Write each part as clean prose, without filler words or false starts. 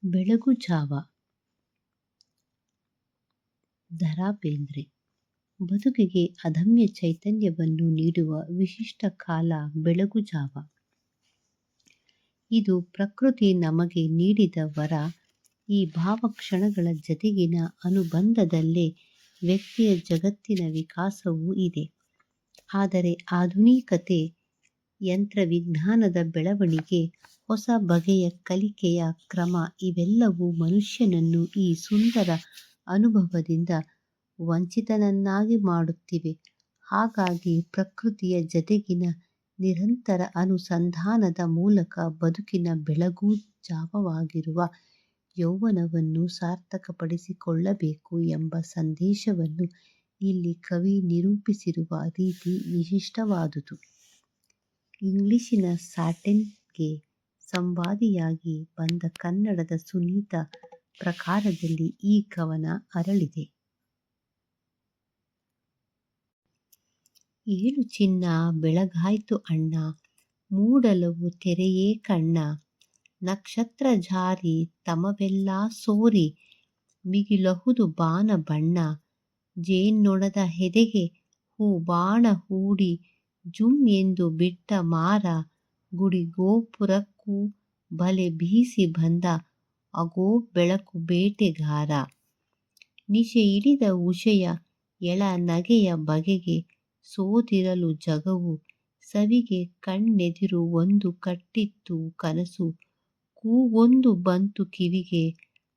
ಬೆಳಗು ಜಾವ. ದ. ರಾ ಬೇಂದ್ರೆ. ಬದುಕಿಗೆ ಅದಮ್ಯ ಚೈತನ್ಯವನ್ನು ನೀಡುವ ವಿಶಿಷ್ಟ ಕಾಲ ಬೆಳಗು ಜಾವ. ಇದು ಪ್ರಕೃತಿ ನಮಗೆ ನೀಡಿದ ವರ. ಈ ಭಾವಕ್ಷಣಗಳ ಜತೆಗಿನ ಅನುಬಂಧದಲ್ಲೇ ವ್ಯಕ್ತಿಯ ಜಗತ್ತಿನ ವಿಕಾಸವೂ ಇದೆ. ಆದರೆ ಆಧುನಿಕತೆ, ಯಂತ್ರವಿಜ್ಞಾನದ ಬೆಳವಣಿಗೆ, ಹೊಸ ಬಗೆಯ ಕಲಿಕೆಯ ಕ್ರಮ ಇವೆಲ್ಲವೂ ಮನುಷ್ಯನನ್ನು ಈ ಸುಂದರ ಅನುಭವದಿಂದ ವಂಚಿತನನ್ನಾಗಿ ಮಾಡುತ್ತಿವೆ. ಹಾಗಾಗಿ ಪ್ರಕೃತಿಯ ಜತೆಗಿನ ನಿರಂತರ ಅನುಸಂಧಾನದ ಮೂಲಕ ಬದುಕಿನ ಬೆಳಗು ಜಾವವಾಗಿರುವ ಯೌವನವನ್ನು ಸಾರ್ಥಕಪಡಿಸಿಕೊಳ್ಳಬೇಕು ಎಂಬ ಸಂದೇಶವನ್ನು ಇಲ್ಲಿ ಕವಿ ನಿರೂಪಿಸಿರುವ ರೀತಿ ವಿಶಿಷ್ಟವಾದುದು. ಇಂಗ್ಲಿಶಿನ ಸಾಟೆನ್ಗೆ ಸಂವಾದಿಯಾಗಿ ಬಂದ ಕನ್ನಡದ ಸುನೀತ ಪ್ರಕಾರದಲ್ಲಿ ಈ ಕವನ ಅರಳಿದೆ. ಏಳು ಚಿನ್ನ ಬೆಳಗಾಯ್ತು ಅಣ್ಣ, ಮೂಡಲವು ತೆರೆಯೇ ಕಣ್ಣ, ನಕ್ಷತ್ರ ಜಾರಿ ತಮವೆಲ್ಲ ಸೋರಿ, ಮಿಗಿಲಹುದು ಬಾನ ಬಣ್ಣ, ಜೇನ್ನೊಣದ ಹೆದೆಗೆ ಹೂಬಾಣ ಹೂಡಿ ಜುಮ್ ಎಂದು ಬಿಟ್ಟ ಮಾರ, ಗುಡಿ ಗೋಪುರಕ್ಕೂ ಬಲೆ ಬೀಸಿ ಬಂದ ಅಗೋ ಬೆಳಕು ಬೇಟೆಗಾರ, ನಿಶೆ ಇಳಿದ ಉಷೆಯ ಎಳ ನಗೆಯ ಬಗೆಗೆ ಸೋದಿರಲು ಜಗವು, ಸವಿಗೆ ಕಣ್ಣೆದಿರು ಒಂದು ಕಟ್ಟಿತ್ತು ಕನಸು, ಕೂಗೊಂದು ಬಂತು ಕಿವಿಗೆ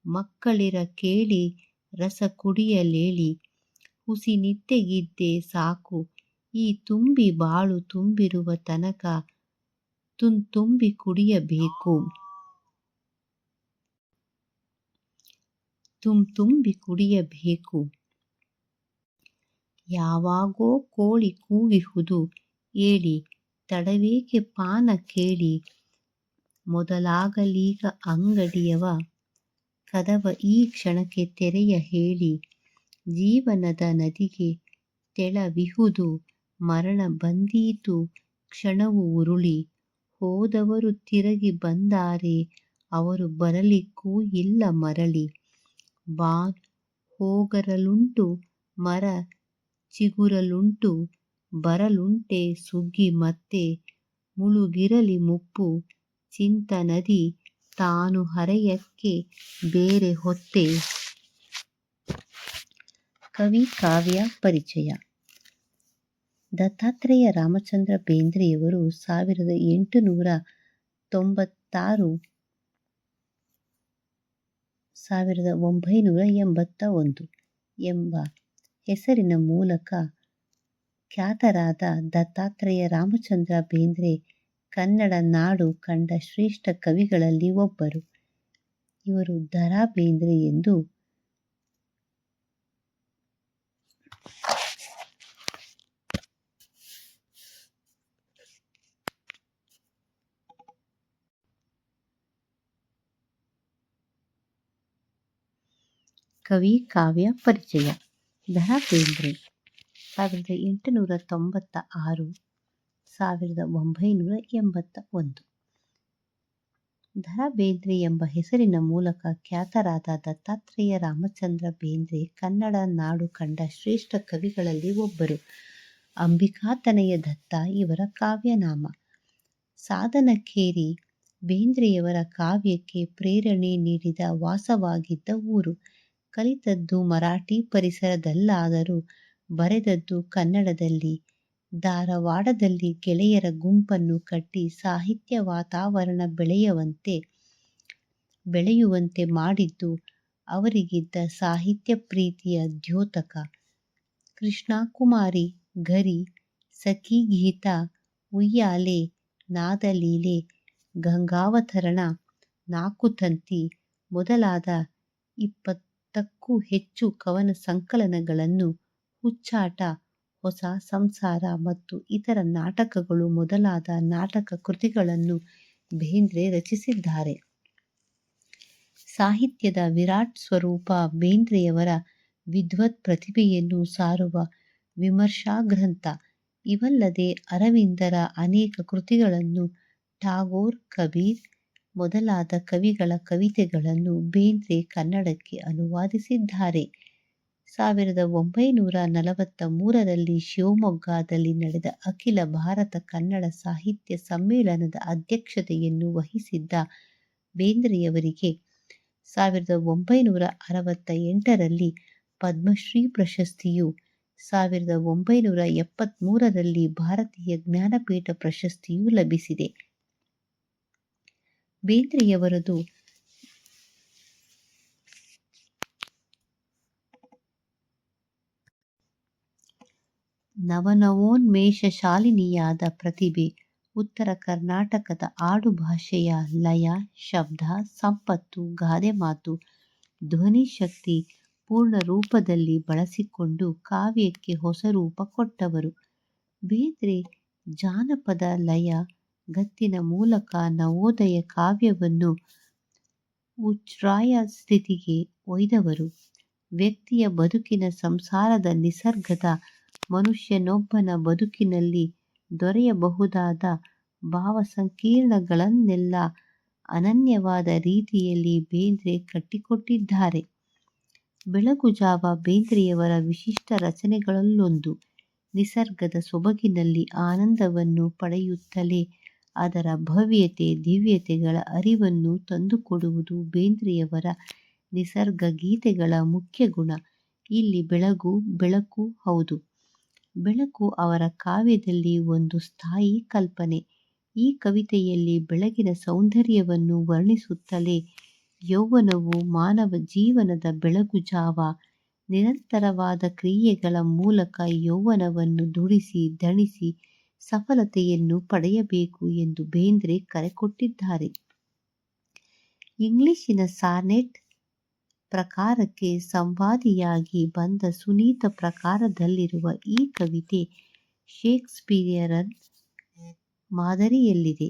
ಮಕ್ಕಳಿರ ಕೇಳಿ ರಸ ಕುಡಿಯಲೇಳಿ, ಹುಸಿ ನಿದ್ದೆಗಿದ್ದೆ ಸಾಕು ಈ ತುಂಬಿ ಬಾಳು ತುಂಬಿರುವ ತನಕ ತುಂಬಿ ಕುಡಿಯಬೇಕು, ತುಂಬಿ ಕುಡಿಯಬೇಕು. ಯಾವಾಗೋ ಕೋಳಿ ಕೂಗಿಹುದು ಏಳಿ, ತಡವೇಕೆ ಪಾನ ಕೇಳಿ, ಮೊದಲಾಗಲೀಗ ಅಂಗಡಿಯವ ಕದವ ಈ ಕ್ಷಣಕ್ಕೆ ತೆರೆಯ ಹೇಳಿ, ಜೀವನದ ನದಿಗೆ ತೆಳವಿಹುದು ಮರಣ ಬಂದೀತು ಕ್ಷಣವು ಉರುಳಿ, ಹೋದವರು ತಿರುಗಿ ಬಂದಾರೆ ಅವರು ಬರಲಿಕ್ಕೂ ಇಲ್ಲ ಮರಳಿ, ಬಾನ್ ಹೋಗರಲುಂಟು ಮರ ಚಿಗುರಲುಂಟು ಬರಲುಂಟೆ ಸುಗ್ಗಿ ಮತ್ತೆ, ಮುಳುಗಿರಲಿ ಮುಪ್ಪು ಚಿಂತನದಿ ತಾನು ಹರೆಯಕ್ಕೆ ಬೇರೆ ಹೊತ್ತೆ. ಕವಿ ಕಾವ್ಯ ಪರಿಚಯ. ದತ್ತಾತ್ರೇಯ ರಾಮಚಂದ್ರ ಬೇಂದ್ರೆಯವರು 1896-1981 ಎಂಬ ಹೆಸರಿನ ಮೂಲಕ ಖ್ಯಾತರಾದ ದತ್ತಾತ್ರೇಯ ರಾಮಚಂದ್ರ ಬೇಂದ್ರೆ ಕನ್ನಡ ನಾಡು ಕಂಡ ಶ್ರೇಷ್ಠ ಕವಿಗಳಲ್ಲಿ ಒಬ್ಬರು. ಇವರು ದ. ರಾ ಬೇಂದ್ರೆ ಎಂದು ಕವಿ ಕಾವ್ಯ ಪರಿಚಯ. ದ. ರಾ ಬೇಂದ್ರೆ 1896-1981. ದ. ರಾ ಬೇಂದ್ರೆ ಎಂಬ ಹೆಸರಿನ ಮೂಲಕ ಖ್ಯಾತರಾದ ದತ್ತಾತ್ರೇಯ ರಾಮಚಂದ್ರ ಬೇಂದ್ರೆ ಕನ್ನಡ ನಾಡು ಕಂಡ ಶ್ರೇಷ್ಠ ಕವಿಗಳಲ್ಲಿ ಒಬ್ಬರು. ಅಂಬಿಕಾತನಯ ದತ್ತ ಇವರ ಕಾವ್ಯನಾಮ. ಸಾಧನಕೇರಿ ಬೇಂದ್ರೆಯವರ ಕಾವ್ಯಕ್ಕೆ ಪ್ರೇರಣೆ ನೀಡಿದ ವಾಸವಾಗಿದ್ದ ಊರು. ಕಲಿತದ್ದು ಮರಾಠಿ ಪರಿಸರದಲ್ಲಾದರೂ ಬರೆದದ್ದು ಕನ್ನಡದಲ್ಲಿ. ಧಾರವಾಡದಲ್ಲಿ ಗೆಳೆಯರ ಗುಂಪನ್ನು ಕಟ್ಟಿ ಸಾಹಿತ್ಯ ವಾತಾವರಣ ಬೆಳೆಯುವಂತೆ ಮಾಡಿದ್ದು ಅವರಿಗಿದ್ದ ಸಾಹಿತ್ಯ ಪ್ರೀತಿಯ ದ್ಯೋತಕ. ಕೃಷ್ಣಕುಮಾರಿ, ಘರಿ, ಸಖೀಗೀತ, ಉಯ್ಯಾಲೆ, ನಾದಲೀಲೆ, ಗಂಗಾವತರಣ, ನಾಕುತಂತಿ ಮೊದಲಾದ 20ಕ್ಕೂ ಹೆಚ್ಚು ಕವನ ಸಂಕಲನಗಳನ್ನು, ಹುಚ್ಚಾಟ, ಹೊಸ ಸಂಸಾರ ಮತ್ತು ಇತರ ನಾಟಕಗಳು ಮೊದಲಾದ ನಾಟಕ ಕೃತಿಗಳನ್ನು ಬೇಂದ್ರೆ ರಚಿಸಿದ್ದಾರೆ. ಸಾಹಿತ್ಯದ ವಿರಾಟ್ ಸ್ವರೂಪ ಬೇಂದ್ರೆಯವರ ವಿದ್ವತ್ ಪ್ರತಿಭೆಯನ್ನು ಸಾರುವ ವಿಮರ್ಶಾ ಗ್ರಂಥ. ಇವಲ್ಲದೆ ಅರವಿಂದರ ಅನೇಕ ಕೃತಿಗಳನ್ನು ಟಾಗೋರ್, ಕಬೀರ್, ಮೊದಲಾದ ಕವಿಗಳ ಕವಿತೆಗಳನ್ನು ಬೇಂದ್ರೆ ಕನ್ನಡಕ್ಕೆ ಅನುವಾದಿಸಿದ್ದಾರೆ. 1943ರಲ್ಲಿ ಶಿವಮೊಗ್ಗದಲ್ಲಿ ನಡೆದ ಅಖಿಲ ಭಾರತ ಕನ್ನಡ ಸಾಹಿತ್ಯ ಸಮ್ಮೇಳನದ ಅಧ್ಯಕ್ಷತೆಯನ್ನು ವಹಿಸಿದ್ದ ಬೇಂದ್ರೆಯವರಿಗೆ 1968ರಲ್ಲಿ ಪದ್ಮಶ್ರೀ ಪ್ರಶಸ್ತಿಯೂ, 1973ರಲ್ಲಿ ಭಾರತೀಯ ಜ್ಞಾನಪೀಠ ಪ್ರಶಸ್ತಿಯೂ ಲಭಿಸಿದೆ. ಬೇಂದ್ರೆಯವರದು ನವನವೋನ್ಮೇಷಶಾಲಿನಿಯಾದ ಪ್ರತಿಭೆ. ಉತ್ತರ ಕರ್ನಾಟಕದ ಆಡುಭಾಷೆಯ ಲಯ, ಶಬ್ದ ಸಂಪತ್ತು, ಗಾದೆಮಾತು, ಧ್ವನಿಶಕ್ತಿ ಪೂರ್ಣರೂಪದಲ್ಲಿ ಬಳಸಿಕೊಂಡು ಕಾವ್ಯಕ್ಕೆ ಹೊಸ ರೂಪ ಕೊಟ್ಟವರು. ಬೇಂದ್ರೆ ಜಾನಪದ ಲಯ, ಗತ್ತಿನ ಮೂಲಕ ನವೋದಯ ಕಾವ್ಯವನ್ನು ಉಚ್ಛ್ರಾಯ ಸ್ಥಿತಿಗೆ ಒಯ್ದವರು. ವ್ಯಕ್ತಿಯ ಬದುಕಿನ ಸಂಸಾರದ ನಿಸರ್ಗದ ಮನುಷ್ಯನೊಬ್ಬನ ಬದುಕಿನಲ್ಲಿ ದೊರೆಯಬಹುದಾದ ಭಾವಸಂಕೀರ್ಣಗಳನ್ನೆಲ್ಲ ಅನನ್ಯವಾದ ರೀತಿಯಲ್ಲಿ ಬೇಂದ್ರೆ ಕಟ್ಟಿಕೊಟ್ಟಿದ್ದಾರೆ. ಬೆಳಗುಜಾವ ಬೇಂದ್ರೆಯವರ ವಿಶಿಷ್ಟ ರಚನೆಗಳಲ್ಲೊಂದು. ನಿಸರ್ಗದ ಸೊಬಗಿನಲ್ಲಿ ಆನಂದವನ್ನು ಪಡೆಯುತ್ತಲೇ ಅದರ ಭವ್ಯತೆ, ದಿವ್ಯತೆಗಳ ಅರಿವನ್ನು ತಂದುಕೊಡುವುದು ಬೇಂದ್ರೆಯವರ ನಿಸರ್ಗ ಗೀತೆಗಳ ಮುಖ್ಯ ಗುಣ. ಇಲ್ಲಿ ಬೆಳಕು ಹೌದು. ಬೆಳಕು ಅವರ ಕಾವ್ಯದಲ್ಲಿ ಒಂದು ಸ್ಥಾಯಿ ಕಲ್ಪನೆ. ಈ ಕವಿತೆಯಲ್ಲಿ ಬೆಳಗಿನ ಸೌಂದರ್ಯವನ್ನು ವರ್ಣಿಸುತ್ತಲೇ ಯೌವನವು ಮಾನವ ಜೀವನದ ಬೆಳಗುಜಾವ, ನಿರಂತರವಾದ ಕ್ರಿಯೆಗಳ ಮೂಲಕ ಯೌವನವನ್ನು ದುಡಿಸಿ ದಣಿಸಿ ಸಫಲತೆಯನ್ನು ಪಡೆಯಬೇಕು ಎಂದು ಬೇಂದ್ರೆ ಕರೆಕೊಟ್ಟಿದ್ದಾರೆ. ಇಂಗ್ಲಿಶಿನ ಸಾನೆಟ್ ಪ್ರಕಾರಕ್ಕೆ ಸಂವಾದಿಯಾಗಿ ಬಂದ ಸುನೀತ ಪ್ರಕಾರದಲ್ಲಿರುವ ಈ ಕವಿತೆ ಷೇಕ್ಸ್ಪಿಯರನ ಮಾದರಿಯಲ್ಲಿದೆ.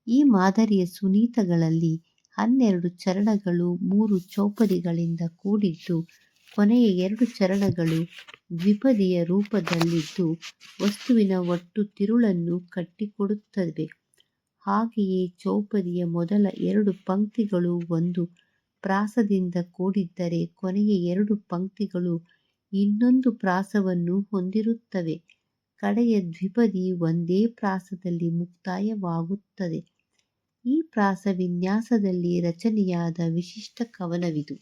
ಈ ಮಾದರಿಯ ಸುನೀತಗಳಲ್ಲಿ 12 ಚರಣಗಳು 3 ಚೌಪದಿಗಳಿಂದ ಕೂಡಿದ್ದು, ಕೊನೆಯ 2 ಚರಣಗಳು ದ್ವಿಪದಿಯ ರೂಪದಲ್ಲಿದ್ದು ವಸ್ತುವಿನ ಒಟ್ಟು ತಿರುಳನ್ನು ಕಟ್ಟಿಕೊಡುತ್ತವೆ. ಹಾಗೆಯೇ ಚೌಪದಿಯ ಮೊದಲ 2 ಪಂಕ್ತಿಗಳು ಒಂದು ಪ್ರಾಸದಿಂದ ಕೂಡಿದ್ದರೆ ಕೊನೆಯ 2 ಪಂಕ್ತಿಗಳು ಇನ್ನೊಂದು ಪ್ರಾಸವನ್ನು ಹೊಂದಿರುತ್ತವೆ. ಕಡೆಯ ದ್ವಿಪದಿ ಒಂದೇ ಪ್ರಾಸದಲ್ಲಿ ಮುಕ್ತಾಯವಾಗುತ್ತದೆ. ಈ ಪ್ರಾಸ ವಿನ್ಯಾಸದಲ್ಲಿ ರಚನೆಯಾದ ವಿಶಿಷ್ಟ ಕವನವಿದು.